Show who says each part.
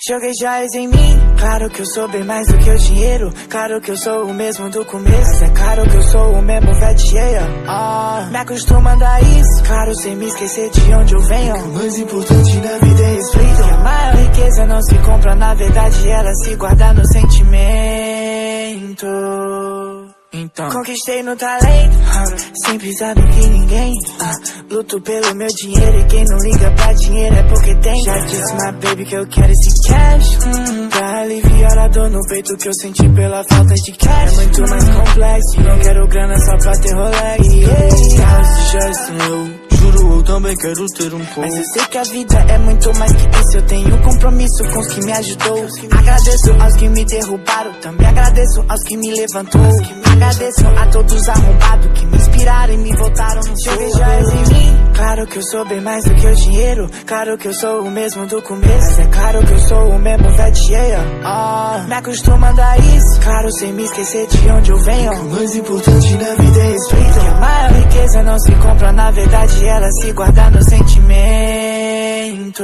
Speaker 1: Joguei joias em mim, claro que eu sou bem mais do que o dinheiro. Claro que eu sou o mesmo do começo, mas é claro que eu sou o mesmo veteia. Me acostumo a dar isso, claro, sem me esquecer de onde eu venho. O mais importante na vida é respeito. Que a maior riqueza não se compra, na verdade ela se guarda no sentimento. Então conquistei no talento, sem precisar do que ninguém. Luto pelo meu dinheiro e quem não liga pra dinheiro é porque tem. Já disse my baby que eu quero esse cash, pra aliviar a dor no peito que eu senti pela falta de cash. É muito mais complexo, não quero grana só pra ter Rolex. Carros de Justin, eu juro, eu também quero ter um pouco. Mas eu sei que a vida é muito mais que isso. Eu tenho compromisso com os que me ajudou. Agradeço aos que me derrubaram, também agradeço aos que me levantou. Agradeço a todos arrombados que me inspiraram e me voltaram no show. Joguei joias em mim, claro que eu sou bem mais do que o dinheiro. Claro que eu sou o mesmo do começo, mas é claro que eu sou o mesmo veteia. Me acostumo a dar isso, claro, sem me esquecer de onde eu venho. O mais importante na vida é respeito. Que a maior riqueza não se compra, na verdade ela se guarda no sentimento.